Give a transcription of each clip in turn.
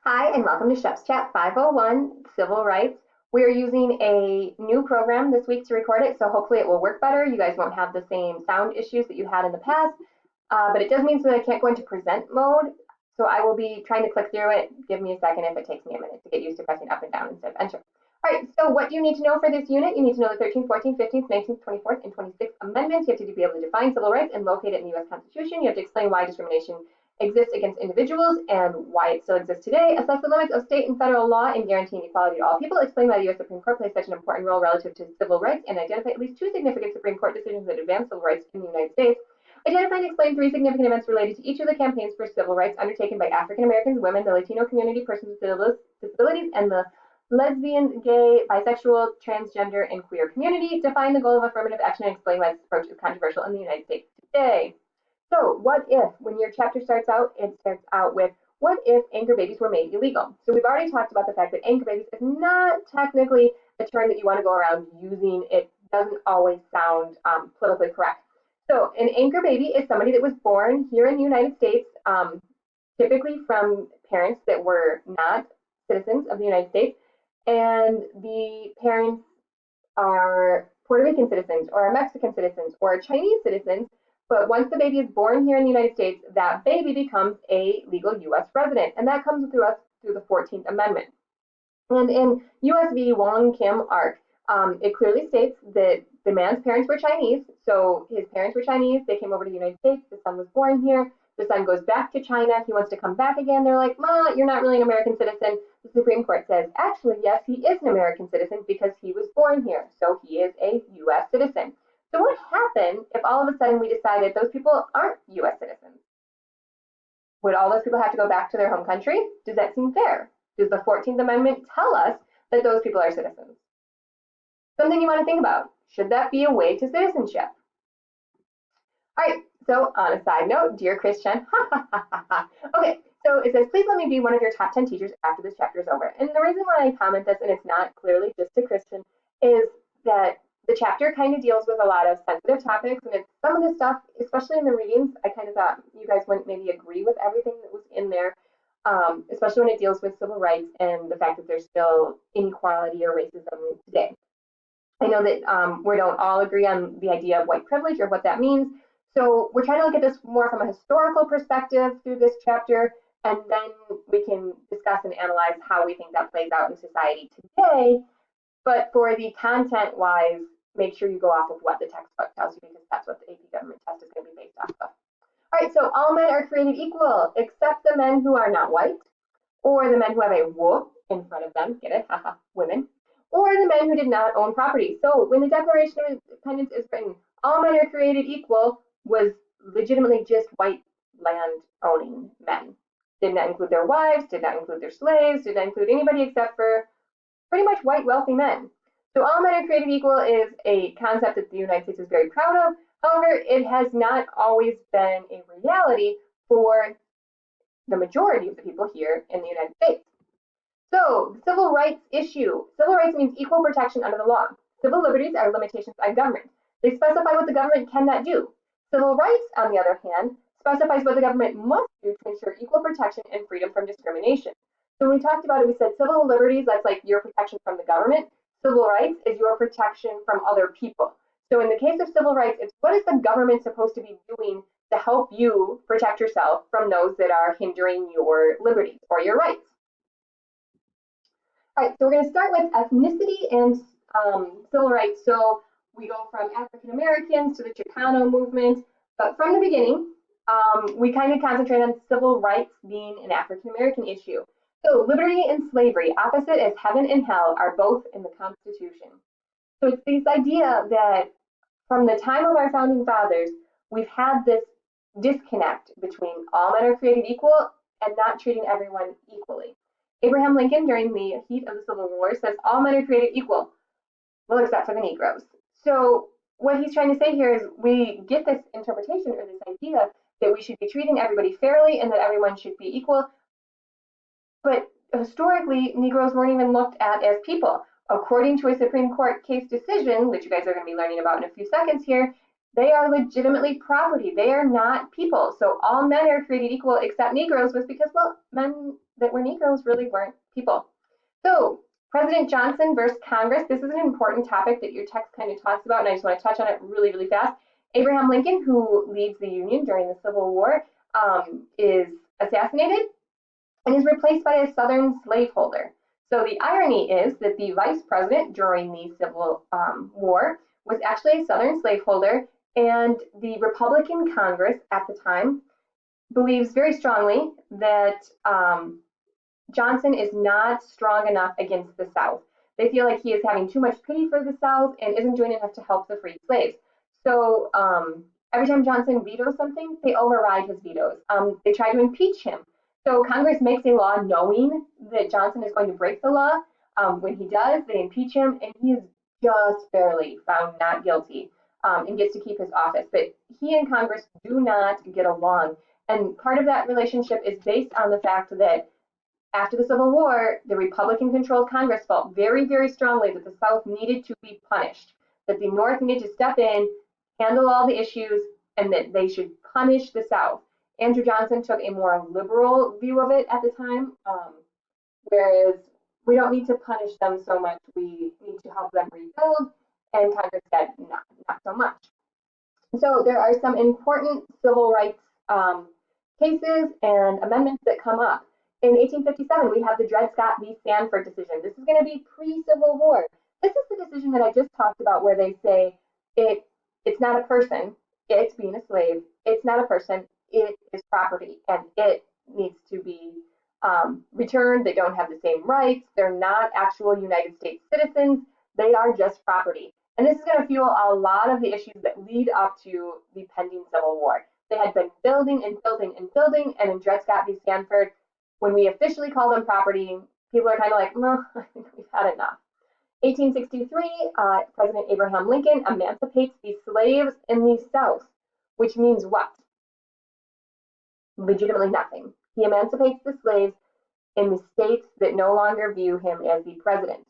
Hi, and welcome to Shep's Chat 501 Civil Rights. We are using a new program this week to record it, so hopefully it will work better. You guys won't have the same sound issues that you had in the past, but it does mean so that I can't go into present mode. So I will be trying to click through it. Give me a second if it takes me a minute to get used to pressing up and down instead of enter. All right, so what do you need to know for this unit? You need to know the 13th, 14th, 15th, 19th, 24th, and 26th Amendments. You have to be able to define civil rights and locate it in the U.S. Constitution. You have to explain why discrimination exists against individuals and why it still exists today, assess the limits of state and federal law in guaranteeing equality to all people, explain why the U.S. Supreme Court plays such an important role relative to civil rights, and identify at least two significant Supreme Court decisions that advance civil rights in the United States. Identify and explain three significant events related to each of the campaigns for civil rights undertaken by African Americans, women, the Latino community, persons with disabilities, and the lesbian, gay, bisexual, transgender, and queer community. Define the goal of affirmative action and explain why this approach is controversial in the United States today. So what if, when your chapter starts out, it starts out with, what if anchor babies were made illegal? So we've already talked about the fact that anchor babies is not technically a term that you want to go around using. It doesn't always sound politically correct. So an anchor baby is somebody that was born here in the United States, typically from parents that were not citizens of the United States, and the parents are Puerto Rican citizens or are Mexican citizens or are Chinese citizens. But once the baby is born here in the United States, that baby becomes a legal U.S. resident, and that comes through us through the 14th Amendment. And in U.S. v. Wong Kim Ark, it clearly states that the man's parents were Chinese, so his parents were Chinese, they came over to the United States, the son was born here, the son goes back to China, he wants to come back again, they're like, Ma, you're not really an American citizen. The Supreme Court says, actually, yes, he is an American citizen because he was born here, so he is a U.S. citizen. So what happened if all of a sudden we decided those people aren't U.S. citizens? Would all those people have to go back to their home country? Does that seem fair? Does the 14th Amendment tell us that those people are citizens? Something you want to think about. Should that be a way to citizenship? All right, so on a side note, dear Christian, okay, so it says, please let me be one of your top 10 teachers after this chapter is over. And the reason why I comment this, and it's not clearly just to Christian, is that the chapter kind of deals with a lot of sensitive topics, and it's some of the stuff, especially in the readings, I kind of thought you guys wouldn't maybe agree with everything that was in there, especially when it deals with civil rights and the fact that there's still inequality or racism today. I know that we don't all agree on the idea of white privilege or what that means. So we're trying to look at this more from a historical perspective through this chapter, and then we can discuss and analyze how we think that plays out in society today. But for the content-wise, make sure you go off of what the textbook tells you, because that's what the AP government test is going to be based off of. All right, so all men are created equal, except the men who are not white, or the men who have a wolf in front of them, get it, haha, women, or the men who did not own property. So when the Declaration of Independence is written, all men are created equal was legitimately just white land owning men. Did not include their wives, did not include their slaves, did not include anybody except for pretty much white wealthy men. So all men are created equal is a concept that the United States is very proud of. However, it has not always been a reality for the majority of the people here in the United States. So, the civil rights issue. Civil rights means equal protection under the law. Civil liberties are limitations on government. They specify what the government cannot do. Civil rights, on the other hand, specifies what the government must do to ensure equal protection and freedom from discrimination. So when we talked about it, we said civil liberties, that's like your protection from the government. Civil rights is your protection from other people. So in the case of civil rights, it's what is the government supposed to be doing to help you protect yourself from those that are hindering your liberties or your rights. All right, so we're going to start with ethnicity and civil rights. So we go from African Americans to the Chicano movement, but from the beginning, we kind of concentrate on civil rights being an African American issue. So liberty and slavery, opposite as heaven and hell, are both in the Constitution. So it's this idea that from the time of our founding fathers, we've had this disconnect between all men are created equal and not treating everyone equally. Abraham Lincoln, during the heat of the Civil War, says all men are created equal, well, except for the Negroes. So what he's trying to say here is we get this interpretation or this idea that we should be treating everybody fairly and that everyone should be equal. But historically, Negroes weren't even looked at as people. According to a Supreme Court case decision, which you guys are going to be learning about in a few seconds here, they are legitimately property. They are not people. So all men are created equal except Negroes was because, well, men that were Negroes really weren't people. So President Johnson versus Congress. This is an important topic that your text kind of talks about, and I just want to touch on it really, really fast. Abraham Lincoln, who leads the Union during the Civil War, is assassinated and is replaced by a Southern slaveholder. So the irony is that the vice president during the Civil War was actually a Southern slaveholder, and the Republican Congress at the time believes very strongly that Johnson is not strong enough against the South. They feel like he is having too much pity for the South and isn't doing enough to help the freed slaves. So every time Johnson vetoes something, they override his vetoes. They try to impeach him. So Congress makes a law knowing that Johnson is going to break the law. When he does, they impeach him, and he is just barely found not guilty and gets to keep his office. But he and Congress do not get along. And part of that relationship is based on the fact that after the Civil War, the Republican-controlled Congress felt very, very strongly that the South needed to be punished, that the North needed to step in, handle all the issues, and that they should punish the South. Andrew Johnson took a more liberal view of it at the time, whereas we don't need to punish them so much, we need to help them rebuild, and Congress said, not so much. So there are some important civil rights cases and amendments that come up. In 1857, we have the Dred Scott v. Sanford decision. This is going to be pre-Civil War. This is the decision that I just talked about where they say it's not a person, it's being a slave. It's not a person, it is property, and it needs to be returned. They don't have the same rights. They're not actual United States citizens. They are just property. And this is going to fuel a lot of the issues that lead up to the pending Civil War. They had been building and building and building, and in Dred Scott v. Sanford, when we officially call them property, people are kind of like, I think we've had enough. 1863, President Abraham Lincoln emancipates the slaves in the South, which means what? Legitimately nothing. He emancipates the slaves in the states that no longer view him as the president.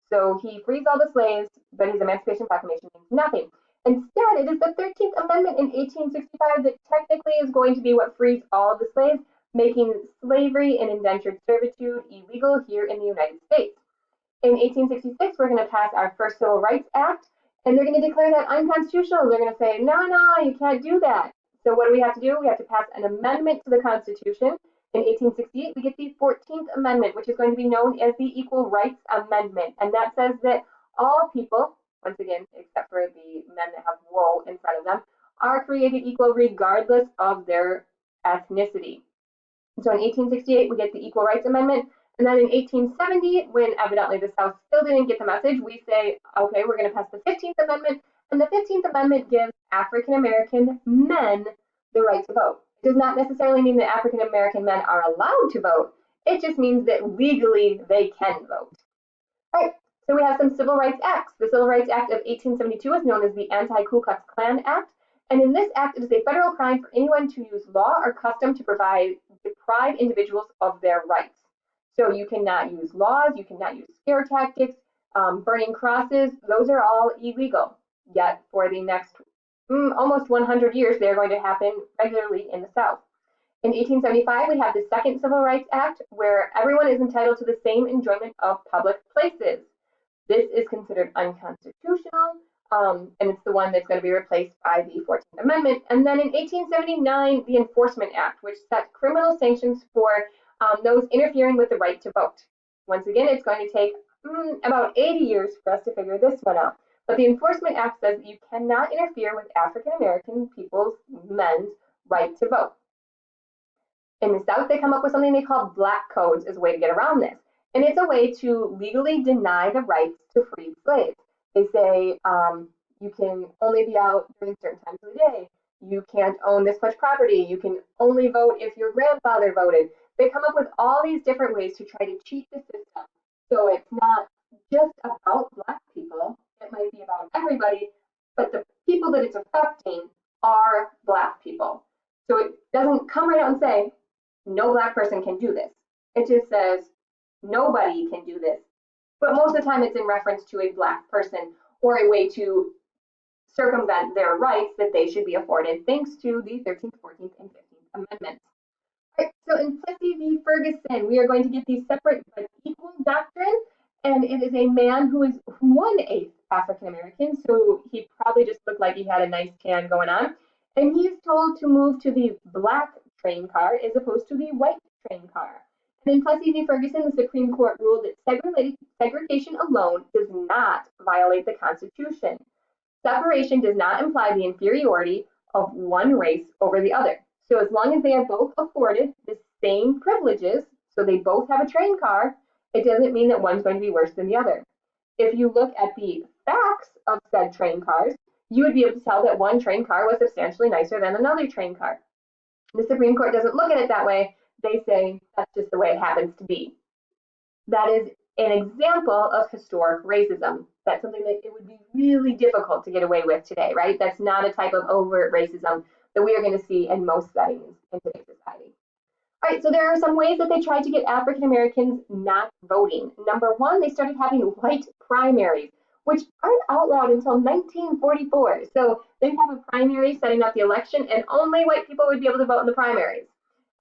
So he frees all the slaves, but his Emancipation Proclamation means nothing. Instead, it is the 13th Amendment in 1865 that technically is going to be what frees all of the slaves, making slavery and indentured servitude illegal here in the United States. In 1866, we're going to pass our first Civil Rights Act, and they're going to declare that unconstitutional. They're going to say, no, you can't do that. So what do we have to do? We have to pass an amendment to the Constitution. In 1868, we get the 14th Amendment, which is going to be known as the Equal Rights Amendment. And that says that all people, once again, except for the men that have woe in front of them, are created equal regardless of their ethnicity. So in 1868, we get the Equal Rights Amendment. And then in 1870, when evidently the South still didn't get the message, we say, okay, we're going to pass the 15th Amendment. And the 15th Amendment gives African American men the right to vote. It does not necessarily mean that African American men are allowed to vote. It just means that legally they can vote. All right, so we have some civil rights acts. The Civil Rights Act of 1872 is known as the Anti-Ku Klux Klan Act. And in this act, it is a federal crime for anyone to use law or custom to deprive individuals of their rights. So you cannot use laws, you cannot use scare tactics, burning crosses, those are all illegal. Yet for the next almost 100 years, they're going to happen regularly in the South. In 1875, we have the Second Civil Rights Act, where everyone is entitled to the same enjoyment of public places. This is considered unconstitutional, and it's the one that's going to be replaced by the 14th Amendment. And then in 1879, the Enforcement Act, which sets criminal sanctions for those interfering with the right to vote. Once again, it's going to take about 80 years for us to figure this one out. But the Enforcement Act says that you cannot interfere with African American people's men's right to vote. In the South, they come up with something they call black codes as a way to get around this. And it's a way to legally deny the rights to freed slaves. They say you can only be out during certain times of the day. You can't own this much property. You can only vote if your grandfather voted. They come up with all these different ways to try to cheat the system. So it's not just about Black people. It might be about everybody, but the people that it's affecting are Black people. So it doesn't come right out and say, no Black person can do this. It just says, nobody can do this. But most of the time it's in reference to a Black person or a way to circumvent their rights that they should be afforded thanks to the 13th, 14th, and 15th Amendments. Right, so So in Plessy v. Ferguson, we are going to get the separate but equal doctrine, and it is a man who is 1/8 African American, so he probably just looked like he had a nice tan going on, and he's told to move to the black train car as opposed to the white train car. And in Plessy v. Ferguson, the Supreme Court ruled that segregation alone does not violate the Constitution. Separation does not imply the inferiority of one race over the other. So as long as they are both afforded the same privileges, so they both have a train car, it doesn't mean that one's going to be worse than the other. If you look at the facts of said train cars, you would be able to tell that one train car was substantially nicer than another train car. The Supreme Court doesn't look at it that way. They say that's just the way it happens to be. That is an example of historic racism. That's something that it would be really difficult to get away with today, right? That's not a type of overt racism that we are going to see in most settings in today's society. All right, so there are some ways that they tried to get African Americans not voting. Number one, they started having white primaries, which aren't outlawed until 1944. So they have a primary setting up the election, and only white people would be able to vote in the primaries.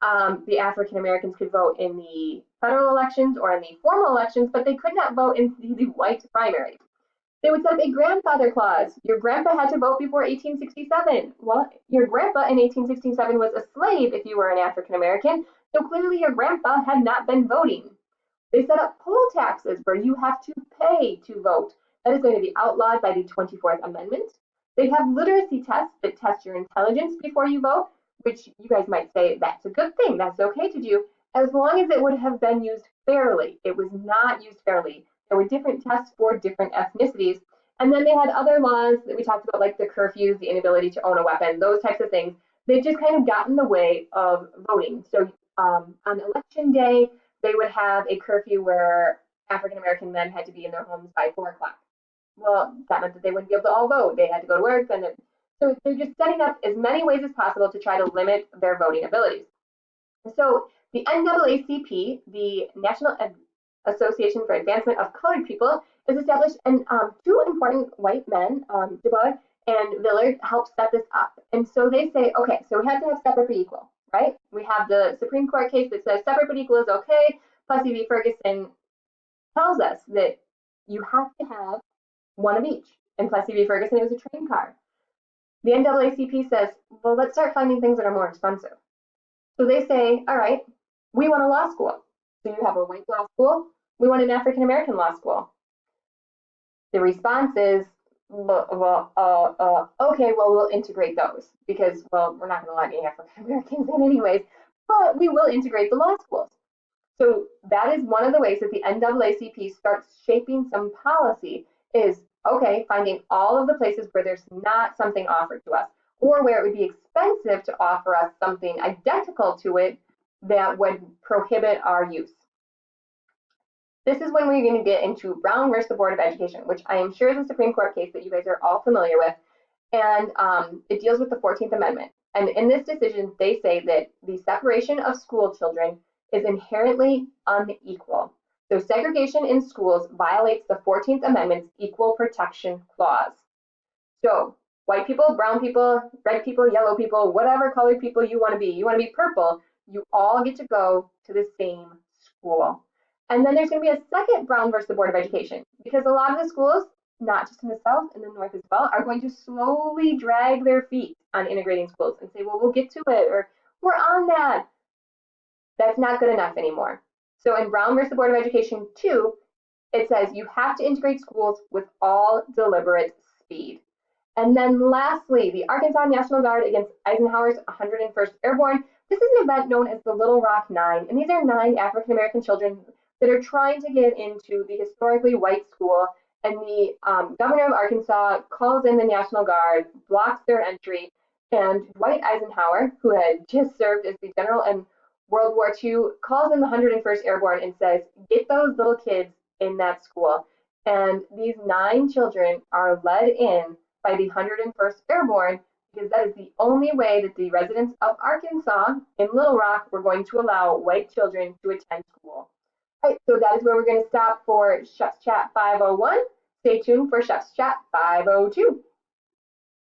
The African Americans could vote in the federal elections or in the formal elections, but they could not vote in the white primaries. They would set up a grandfather clause. Your grandpa had to vote before 1867. Well, your grandpa in 1867 was a slave if you were an African American, so clearly your grandpa had not been voting. They set up poll taxes where you have to pay to vote. That is going to be outlawed by the 24th Amendment. They have literacy tests that test your intelligence before you vote, which you guys might say that's a good thing, that's okay to do, as long as it would have been used fairly. It was not used fairly. There were different tests for different ethnicities. And then they had other laws that we talked about, like the curfews, the inability to own a weapon, those types of things. They just kind of got in the way of voting. So on election day, they would have a curfew where African American men had to be in their homes by 4 o'clock. Well, that meant that they wouldn't be able to all vote. They had to go to work. So they're just setting up as many ways as possible to try to limit their voting abilities. So the NAACP, the National Association for Advancement of Colored People, is established, and two important white men, Du Bois and Villard, helped set this up. And so they say, okay, so we have to have separate but equal, right? We have the Supreme Court case that says separate but equal is okay. Plessy v. Ferguson tells us that you have to have one of each. In Plessy v. Ferguson, it was a train car. The NAACP says, well, let's start finding things that are more expensive. So they say, all right, we want a law school. So you have a white law school. We want an African American law school. The response is, okay, well, we'll integrate those because, well, we're not going to let any African Americans in anyways, but we will integrate the law schools. So that is one of the ways that the NAACP starts shaping some policy is, okay, finding all of the places where there's not something offered to us or where it would be expensive to offer us something identical to it that would prohibit our use. This is when we're going to get into Brown versus the Board of Education, which I am sure is a Supreme Court case that you guys are all familiar with, and it deals with the 14th Amendment. And in this decision, they say that the separation of school children is inherently unequal. So segregation in schools violates the 14th Amendment's Equal Protection Clause. So white people, brown people, red people, yellow people, whatever colored people you want to be purple, you all get to go to the same school. And then there's going to be a second Brown versus the Board of Education, because a lot of the schools, not just in the South, in the North as well, are going to slowly drag their feet on integrating schools and say, well, we'll get to it, or we're on that. That's not good enough anymore. So in Brown versus the Board of Education 2, it says you have to integrate schools with all deliberate speed. And then lastly, the Arkansas National Guard against Eisenhower's 101st Airborne. This is an event known as the Little Rock Nine, and these are 9 African American children that are trying to get into the historically white school, and the governor of Arkansas calls in the National Guard, blocks their entry, and Dwight Eisenhower, who had just served as the general in World War II, calls in the 101st Airborne and says, get those little kids in that school. And these 9 children are led in by the 101st Airborne, because that is the only way that the residents of Arkansas in Little Rock were going to allow white children to attend school. All right, so that is where we're going to stop for Shep's Chat 501. Stay tuned for Shep's Chat 502.